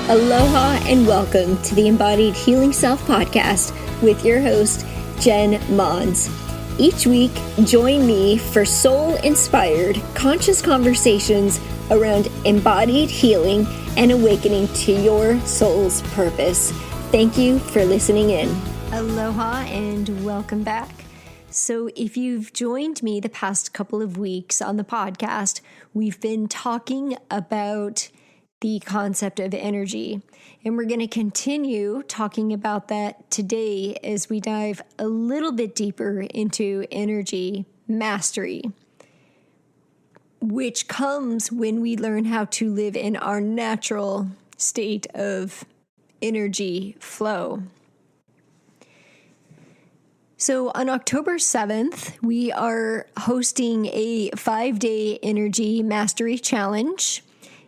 Aloha and welcome to the Embodied Healing Self podcast with your host, Jen Mons. Each week, join me for soul-inspired, conscious conversations around embodied healing and awakening to your soul's purpose. Thank you for listening in. Aloha and welcome back. So if you've joined me the past couple of weeks on the podcast, we've been talking about the concept of energy. And we're going to continue talking about that today as we dive a little bit deeper into energy mastery, which comes when we learn how to live in our natural state of energy flow. So on October 7th, we are hosting a 5-day Energy Mastery Challenge.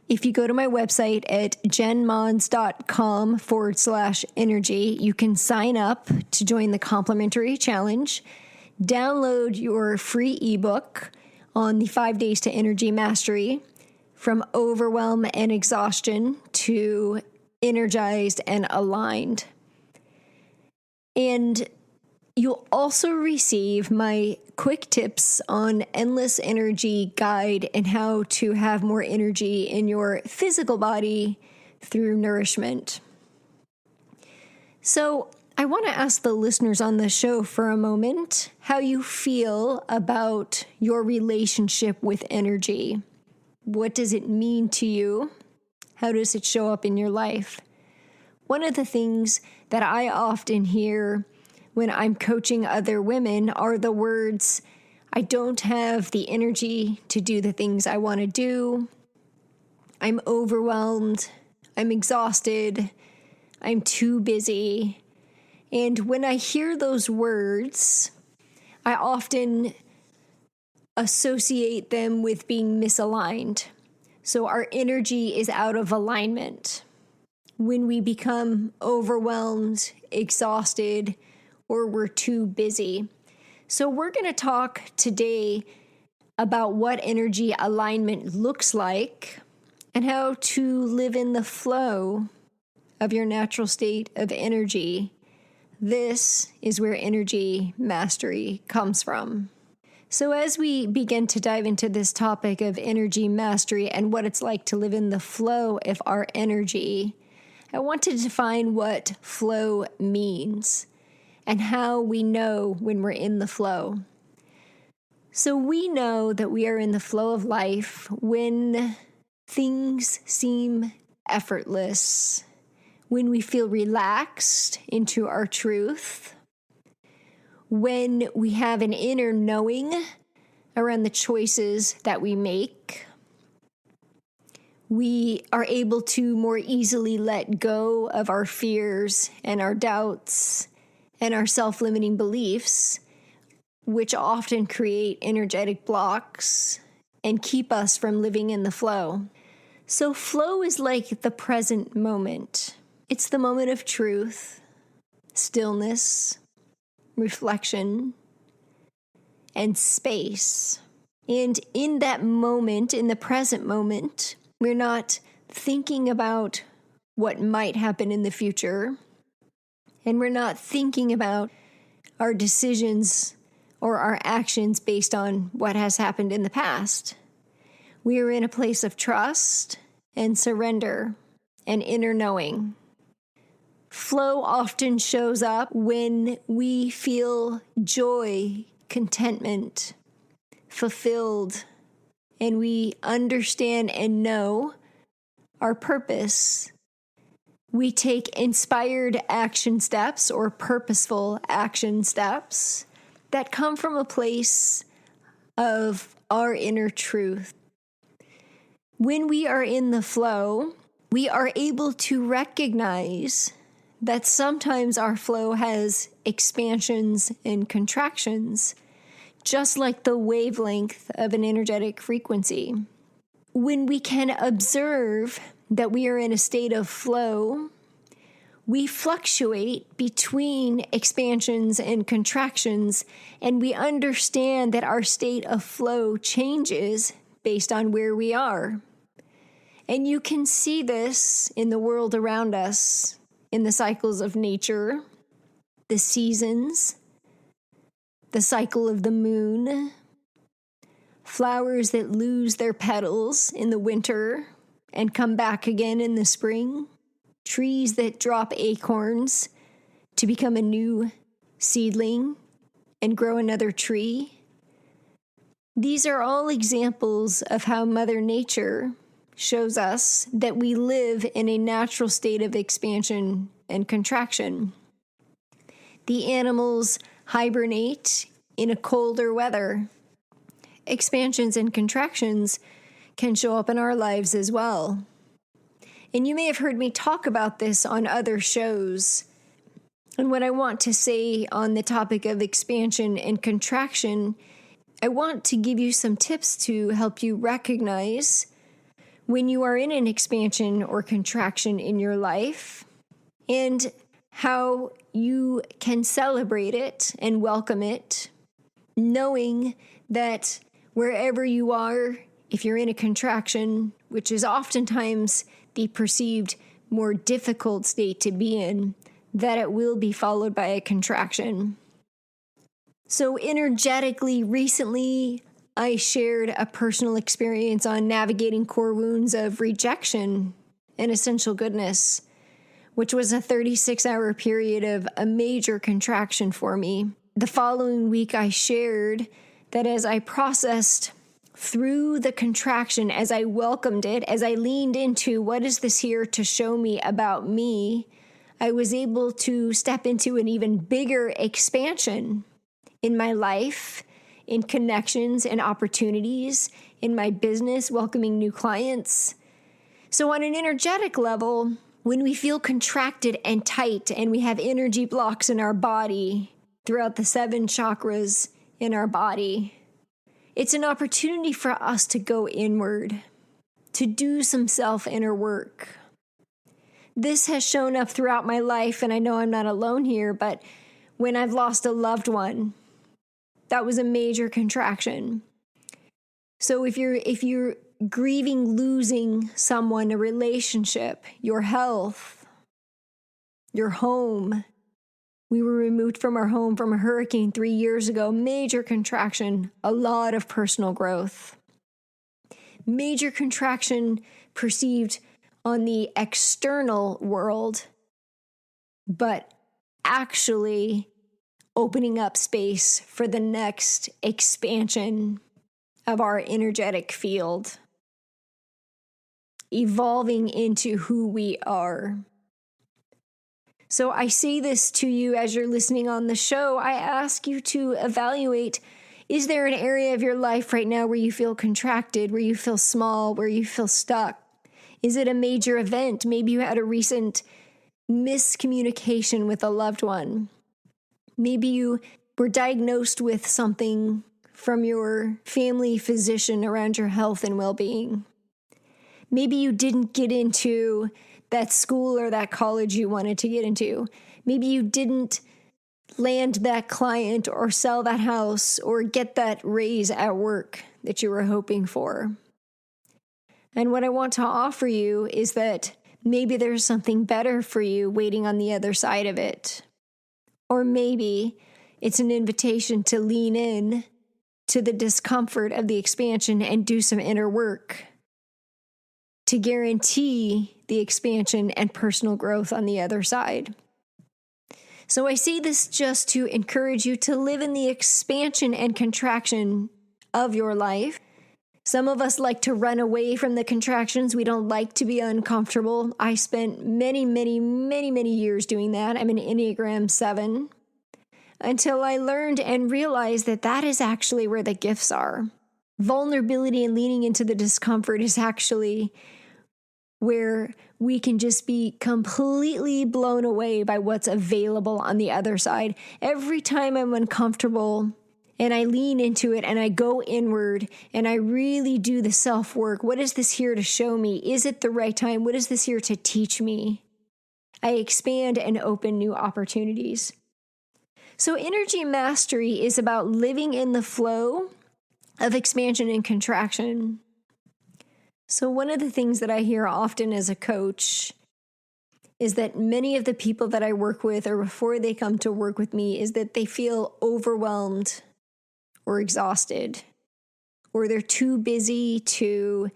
If you go to my website at jenmons.com/energy, you can sign up to join the complimentary challenge, download your free ebook on the 5 days to energy mastery, from overwhelm and exhaustion to energized and aligned. And you'll also receive my quick tips on endless energy guide and how to have more energy in your physical body through nourishment. So I want to ask the listeners on the show for a moment how you feel about your relationship with energy. What does it mean to you? How does it show up in your life? One of the things that I often hear when I'm coaching other women are the words, I don't have the energy to do the things I want to do. I'm overwhelmed. I'm exhausted. I'm too busy. And when I hear those words, I often associate them with being misaligned. So our energy is out of alignment. When we become overwhelmed, exhausted, or we're too busy. So we're going to talk today about what energy alignment looks like and how to live in the flow of your natural state of energy. This is where energy mastery comes from. So as we begin to dive into this topic of energy mastery and what it's like to live in the flow of our energy, I want to define what flow means and how we know when we're in the flow. So we know that we are in the flow of life when things seem effortless, when we feel relaxed into our truth, when we have an inner knowing around the choices that we make. We are able to more easily let go of our fears and our doubts and our self-limiting beliefs, which often create energetic blocks and keep us from living in the flow. So flow is like the present moment. It's the moment of truth, stillness, reflection, and space. And in that moment, in the present moment, we're not thinking about what might happen in the future. And we're not thinking about our decisions or our actions based on what has happened in the past. We are in a place of trust and surrender and inner knowing. Flow often shows up when we feel joy, contentment, fulfilled, and we understand and know our purpose. We take inspired action steps or purposeful action steps that come from a place of our inner truth. When we are in the flow, we are able to recognize that sometimes our flow has expansions and contractions, just like the wavelength of an energetic frequency. When we can observe that we are in a state of flow, we fluctuate between expansions and contractions, and we understand that our state of flow changes based on where we are. And you can see this in the world around us, in the cycles of nature, the seasons, the cycle of the moon, flowers that lose their petals in the winter and come back again in the spring, trees that drop acorns to become a new seedling and grow another tree. These are all examples of how Mother Nature shows us that we live in a natural state of expansion and contraction. The animals hibernate in a colder weather. Expansions and contractions can show up in our lives as well. And you may have heard me talk about this on other shows. And what I want to say on the topic of expansion and contraction, I want to give you some tips to help you recognize when you are in an expansion or contraction in your life, and how you can celebrate it and welcome it, knowing that wherever you are, if you're in a contraction, which is oftentimes the perceived more difficult state to be in, that it will be followed by a contraction. So energetically, recently, I shared a personal experience on navigating core wounds of rejection and essential goodness, which was a 36-hour period of a major contraction for me. The following week, I shared that as I processed through the contraction, as I welcomed it, as I leaned into what is this here to show me about me, I was able to step into an even bigger expansion in my life, in connections and opportunities, in my business, welcoming new clients. So on an energetic level, when we feel contracted and tight and we have energy blocks in our body throughout the 7 chakras in our body, it's an opportunity for us to go inward, to do some self-inner work. This has shown up throughout my life, and I know I'm not alone here, but when I've lost a loved one, that was a major contraction. So if you're grieving losing someone, a relationship, your health, your home. We were removed from our home from a hurricane 3 years ago. Major contraction, a lot of personal growth. Major contraction perceived on the external world, but actually opening up space for the next expansion of our energetic field, evolving into who we are. So I say this to you as you're listening on the show. I ask you to evaluate, is there an area of your life right now where you feel contracted, where you feel small, where you feel stuck? Is it a major event? Maybe you had a recent miscommunication with a loved one. Maybe you were diagnosed with something from your family physician around your health and well-being. Maybe you didn't get into that school or that college you wanted to get into. Maybe you didn't land that client or sell that house or get that raise at work that you were hoping for. And what I want to offer you is that maybe there's something better for you waiting on the other side of it. Or maybe it's an invitation to lean in to the discomfort of the expansion and do some inner work to guarantee the expansion and personal growth on the other side. So I say this just to encourage you to live in the expansion and contraction of your life. Some of us like to run away from the contractions. We don't like to be uncomfortable. I spent many years doing that. I'm an Enneagram 7. Until I learned and realized that that is actually where the gifts are. Vulnerability and leaning into the discomfort is actually where we can just be completely blown away by what's available on the other side. Every time I'm uncomfortable and I lean into it and I go inward and I really do the self-work, what is this here to show me? Is it the right time? What is this here to teach me? I expand and open new opportunities. So energy mastery is about living in the flow of expansion and contraction. So one of the things that I hear often as a coach is that many of the people that I work with, or before they come to work with me, is that they feel overwhelmed or exhausted, or they're too busy to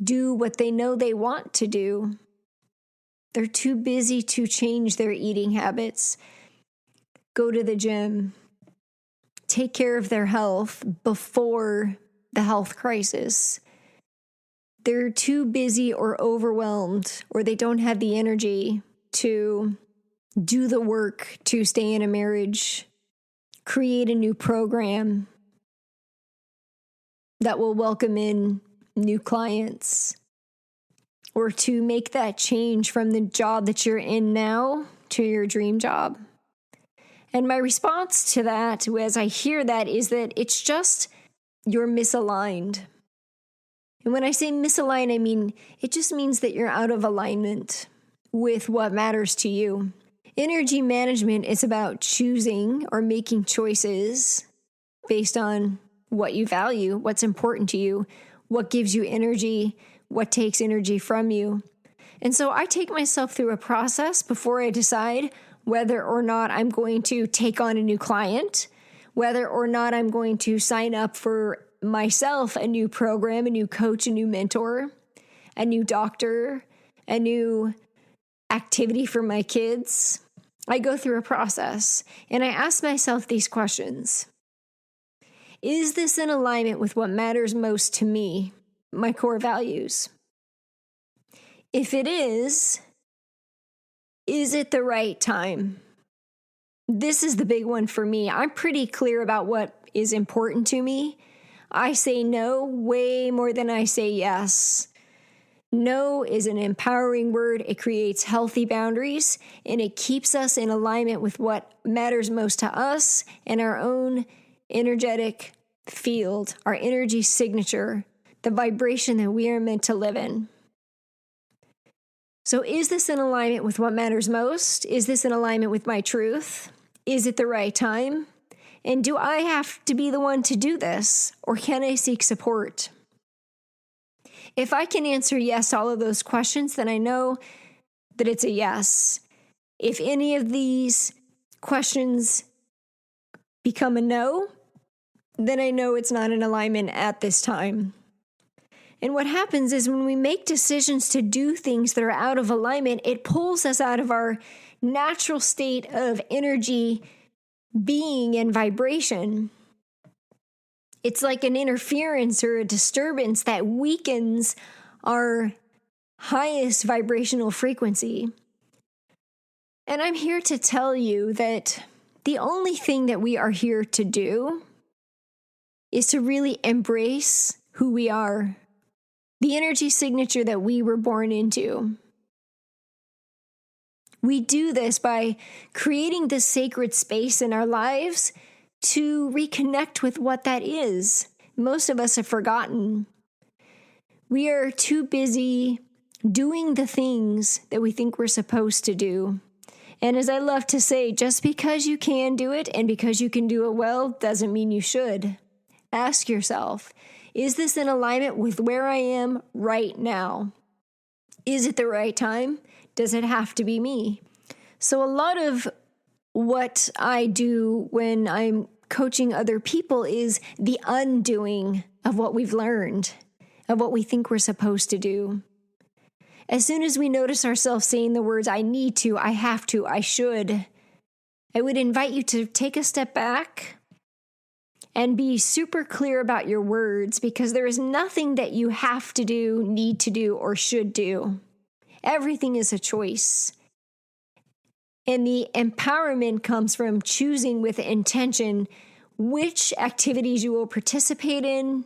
do what they know they want to do. They're too busy to change their eating habits, go to the gym, take care of their health before the health crisis. They're too busy or overwhelmed, or they don't have the energy to do the work to stay in a marriage, create a new program that will welcome in new clients, or to make that change from the job that you're in now to your dream job. And my response to that, as I hear that, is that it's just you're misaligned. And when I say misaligned, I mean, it just means that you're out of alignment with what matters to you. Energy management is about choosing or making choices based on what you value, what's important to you, what gives you energy, what takes energy from you. And so I take myself through a process before I decide whether or not I'm going to take on a new client, whether or not I'm going to sign up for myself a new program, a new coach, a new mentor, a new doctor, a new activity for my kids. I go through a process and I ask myself these questions. Is this in alignment with what matters most to me, my core values? If it is it the right time? This is the big one for me. I'm pretty clear about what is important to me. I say no way more than I say yes. No is an empowering word. It creates healthy boundaries, and it keeps us in alignment with what matters most to us and our own energetic field, our energy signature, the vibration that we are meant to live in. So is this in alignment with what matters most? Is this in alignment with my truth? Is it the right time? And do I have to be the one to do this, or can I seek support? If I can answer yes to all of those questions, then I know that it's a yes. If any of these questions become a no, then I know it's not in alignment at this time. And what happens is when we make decisions to do things that are out of alignment, it pulls us out of our natural state of energy, being, and vibration. It's like an interference or a disturbance that weakens our highest vibrational frequency. And I'm here to tell you that the only thing that we are here to do is to really embrace who we are, the energy signature that we were born into. We do this by creating this sacred space in our lives to reconnect with what that is. Most of us have forgotten. We are too busy doing the things that we think we're supposed to do. And as I love to say, just because you can do it and because you can do it well doesn't mean you should. Ask yourself, is this in alignment with where I am right now? Is it the right time? Does it have to be me? So a lot of what I do when I'm coaching other people is the undoing of what we've learned, of what we think we're supposed to do. As soon as we notice ourselves saying the words, I need to, I have to, I should, I would invite you to take a step back and be super clear about your words, because there is nothing that you have to do, need to do, or should do. Everything is a choice. And the empowerment comes from choosing with intention which activities you will participate in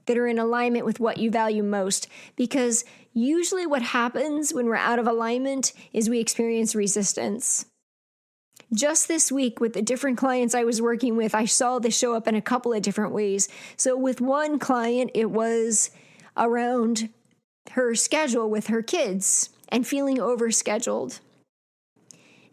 that are in alignment with what you value most. Because usually what happens when we're out of alignment is we experience resistance. Just this week with the different clients I was working with, I saw this show up in a couple of different ways. So with one client, it was around her schedule with her kids and feeling overscheduled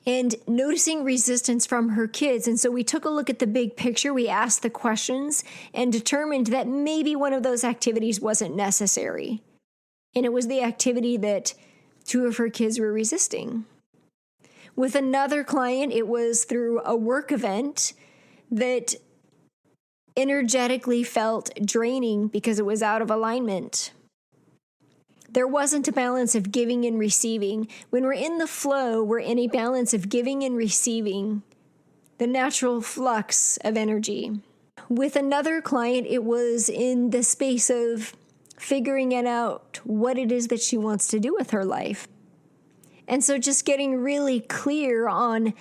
and noticing resistance from her kids. And so we took a look at the big picture. We asked the questions and determined that maybe one of those activities wasn't necessary. And it was the activity that 2 of her kids were resisting. With another client, it was through a work event that energetically felt draining because it was out of alignment. There wasn't a balance of giving and receiving. When we're in the flow, we're in a balance of giving and receiving, the natural flux of energy. With another client, it was in the space of figuring out what it is that she wants to do with her life. And so just getting really clear on,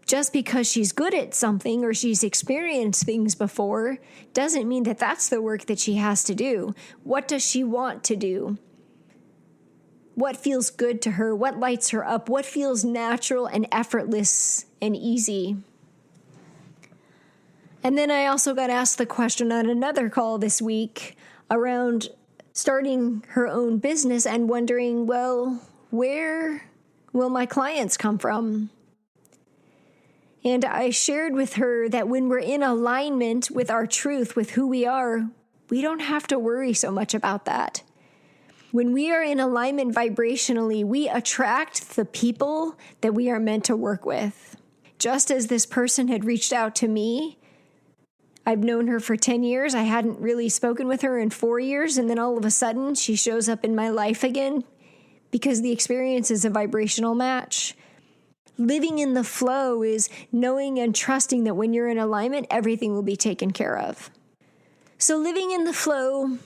just because she's good at something or she's experienced things before doesn't mean that that's the work that she has to do. What does she want to do? What feels good to her? What lights her up? What feels natural and effortless and easy? And then I also got asked the question on another call this week around starting her own business and wondering, well, where will my clients come from? And I shared with her that when we're in alignment with our truth, with who we are, we don't have to worry so much about that. When we are in alignment vibrationally, we attract the people that we are meant to work with. Just as this person had reached out to me, I've known her for 10 years. I hadn't really spoken with her in 4 years. And then all of a sudden, she shows up in my life again because the experience is a vibrational match. Living in the flow is knowing and trusting that when you're in alignment, everything will be taken care of. So living in the flow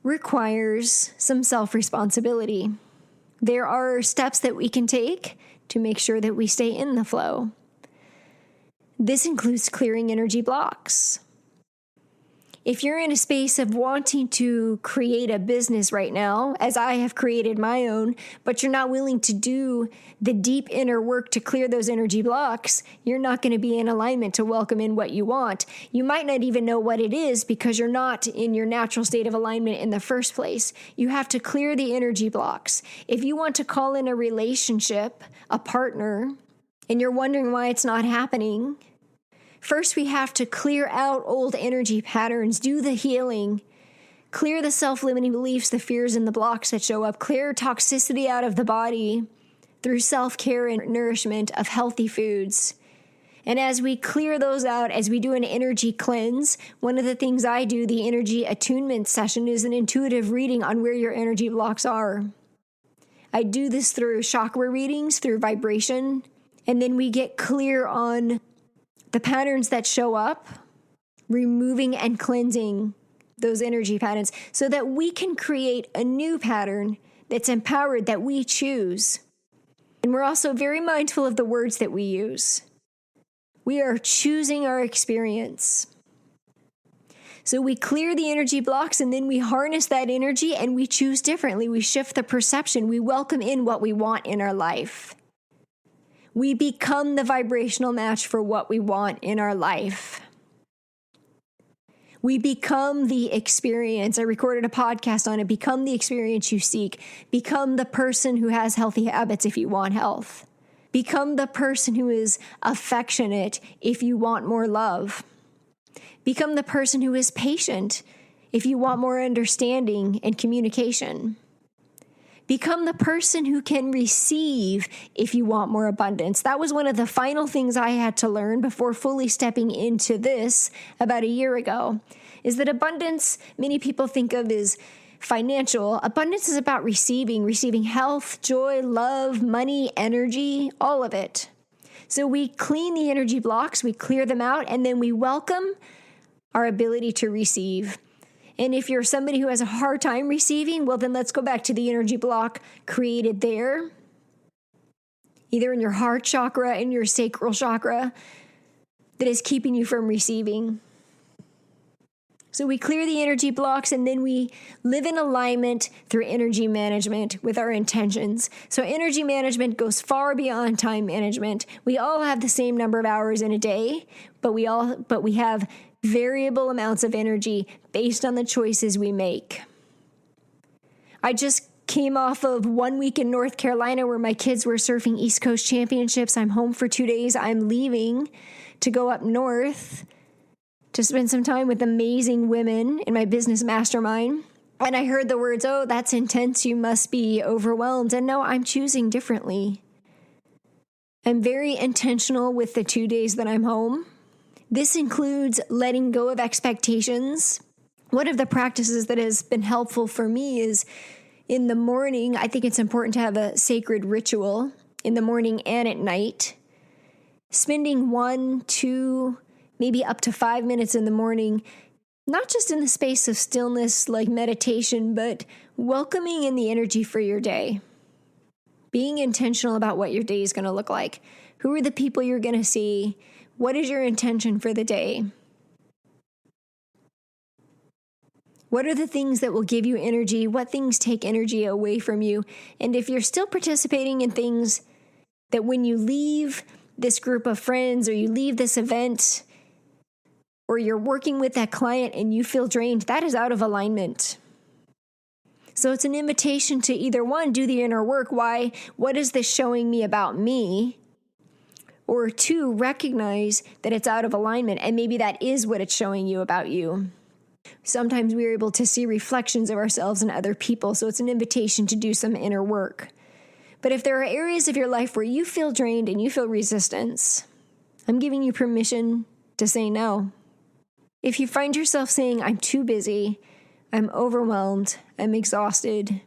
requires some self-responsibility. There are steps that we can take to make sure that we stay in the flow. This includes clearing energy blocks. If you're in a space of wanting to create a business right now, as I have created my own, but you're not willing to do the deep inner work to clear those energy blocks, you're not going to be in alignment to welcome in what you want. You might not even know what it is because you're not in your natural state of alignment in the first place. You have to clear the energy blocks. If you want to call in a relationship, a partner, and you're wondering why it's not happening, first, we have to clear out old energy patterns, do the healing, clear the self-limiting beliefs, the fears, and the blocks that show up, clear toxicity out of the body through self-care and nourishment of healthy foods. And as we clear those out, as we do an energy cleanse, one of the things I do, the energy attunement session, is an intuitive reading on where your energy blocks are. I do this through chakra readings, through vibration, and then we get clear on the patterns that show up, removing and cleansing those energy patterns so that we can create a new pattern that's empowered, that we choose. And we're also very mindful of the words that we use. We are choosing our experience. So we clear the energy blocks and then we harness that energy and we choose differently. We shift the perception. We welcome in what we want in our life. We become the vibrational match for what we want in our life. We become the experience. I recorded a podcast on it. Become the experience you seek. Become the person who has healthy habits if you want health. Become the person who is affectionate if you want more love. Become the person who is patient if you want more understanding and communication. Become the person who can receive if you want more abundance. That was one of the final things I had to learn before fully stepping into this about a year ago, is that abundance, many people think of as financial. Abundance is about receiving health, joy, love, money, energy, all of it. So we clean the energy blocks, we clear them out, and then we welcome our ability to receive. And if you're somebody who has a hard time receiving, well, then let's go back to the energy block created there, either in your heart chakra, in your sacral chakra, that is keeping you from receiving. So we clear the energy blocks and then we live in alignment through energy management with our intentions. So energy management goes far beyond time management. We all have the same number of hours in a day, but we have variable amounts of energy based on the choices we make. I just came off of 1 week in North Carolina where my kids were surfing East Coast Championships. I'm home for 2 days. I'm leaving to go up north to spend some time with amazing women in my business mastermind. And I heard the words, oh, that's intense, you must be overwhelmed. And no, I'm choosing differently. I'm very intentional with the 2 days that I'm home. This includes letting go of expectations. One of the practices that has been helpful for me is in the morning, I think it's important to have a sacred ritual in the morning and at night. Spending 1, 2, maybe up to 5 minutes in the morning, not just in the space of stillness like meditation, but welcoming in the energy for your day. Being intentional about what your day is going to look like. Who are the people you're going to see? What is your intention for the day? What are the things that will give you energy? What things take energy away from you? And if you're still participating in things that when you leave this group of friends or you leave this event or you're working with that client and you feel drained, that is out of alignment. So it's an invitation to either one, do the inner work. Why? What is this showing me about me? Or two, recognize that it's out of alignment and maybe that is what it's showing you about you. Sometimes we're able to see reflections of ourselves and other people, so it's an invitation to do some inner work. But if there are areas of your life where you feel drained and you feel resistance, I'm giving you permission to say no. If you find yourself saying, I'm too busy, I'm overwhelmed, I'm exhausted,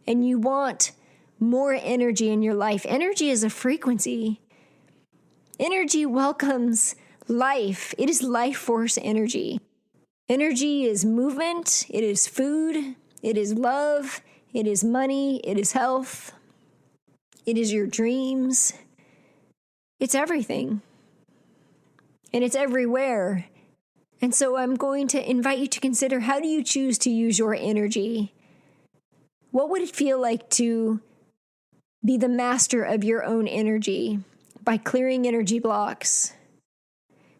and you want more energy in your life, energy is a frequency. Energy welcomes life. It is life force energy. Energy is movement, it is food, it is love, it is money, it is health, it is your dreams. It's everything. And it's everywhere. And so I'm going to invite you to consider, how do you choose to use your energy? What would it feel like to be the master of your own energy by clearing energy blocks?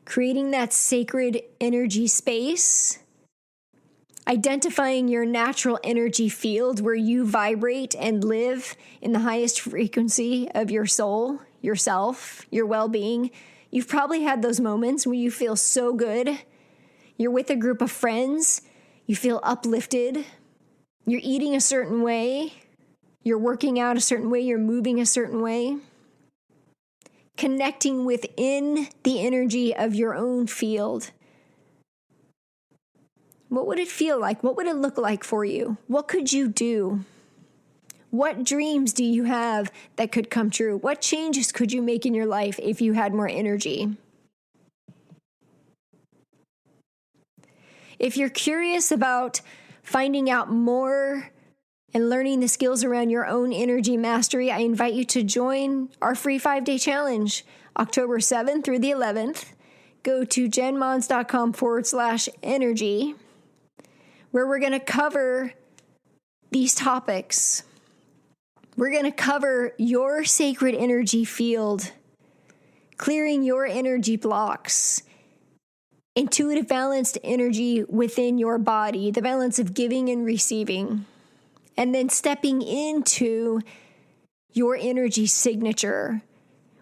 Creating that sacred energy space, identifying your natural energy field where you vibrate and live in the highest frequency of your soul, yourself, your well-being. You've probably had those moments where you feel so good. You're with a group of friends, you feel uplifted, you're eating a certain way, you're working out a certain way, you're moving a certain way. Connecting within the energy of your own field. What would it feel like? What would it look like for you? What could you do? What dreams do you have that could come true? What changes could you make in your life if you had more energy? If you're curious about finding out more and learning the skills around your own energy mastery, I invite you to join our free 5-day challenge, October 7th through the 11th. Go to jenmons.com/energy, where we're going to cover these topics. We're going to cover your sacred energy field, clearing your energy blocks, intuitive balanced energy within your body, the balance of giving and receiving. And then stepping into your energy signature,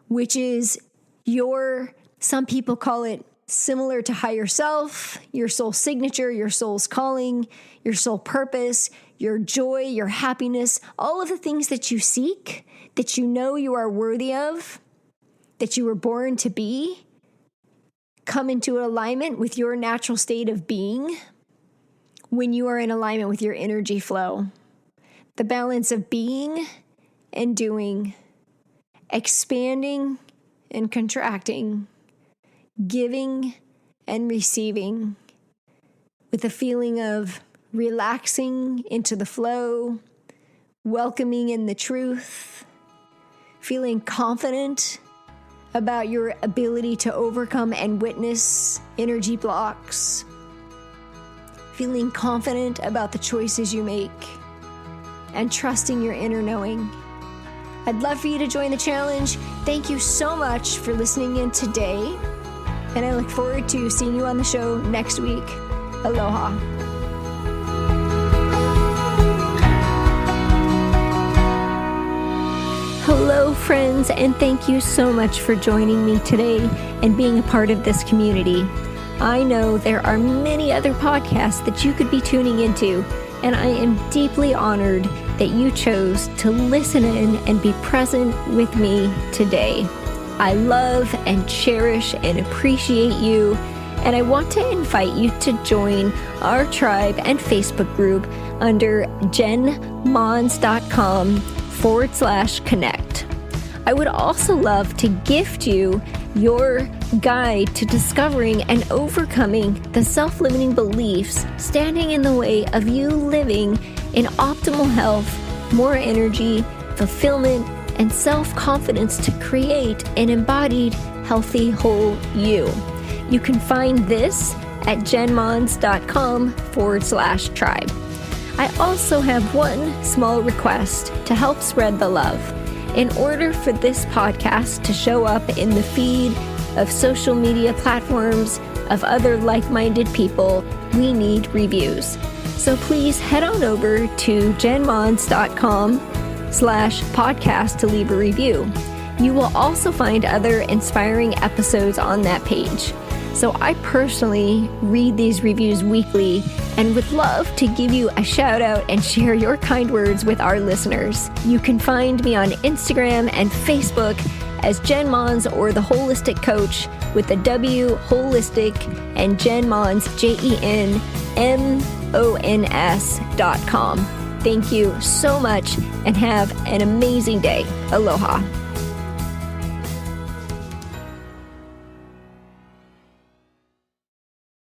which is some people call it similar to higher self, your soul signature, your soul's calling, your soul purpose, your joy, your happiness, all of the things that you seek, that you know you are worthy of, that you were born to be, come into alignment with your natural state of being when you are in alignment with your energy flow. The balance of being and doing, expanding and contracting, giving and receiving, with a feeling of relaxing into the flow, welcoming in the truth, feeling confident about your ability to overcome and witness energy blocks, feeling confident about the choices you make, and trusting your inner knowing. I'd love for you to join the challenge. Thank you so much for listening in today, and I look forward to seeing you on the show next week. Aloha. Hello, friends, and thank you so much for joining me today and being a part of this community. I know there are many other podcasts that you could be tuning into and I am deeply honored that you chose to listen in and be present with me today. I love and cherish and appreciate you, and I want to invite you to join our tribe and Facebook group under jenmons.com/connect. I would also love to gift you your guide to discovering and overcoming the self-limiting beliefs standing in the way of you living in optimal health, more energy, fulfillment, and self-confidence to create an embodied, healthy, whole you. You can find this at jenmons.com/tribe. I also have one small request to help spread the love. In order for this podcast to show up in the feed of social media platforms of other like-minded people, we need reviews. So please head on over to jenmons.com/podcast to leave a review. You will also find other inspiring episodes on that page. So I personally read these reviews weekly and would love to give you a shout out and share your kind words with our listeners. You can find me on Instagram and Facebook as Jen Mons or The Holistic Coach with the W Holistic and Jen Mons, JenMons.com. Thank you so much and have an amazing day. Aloha.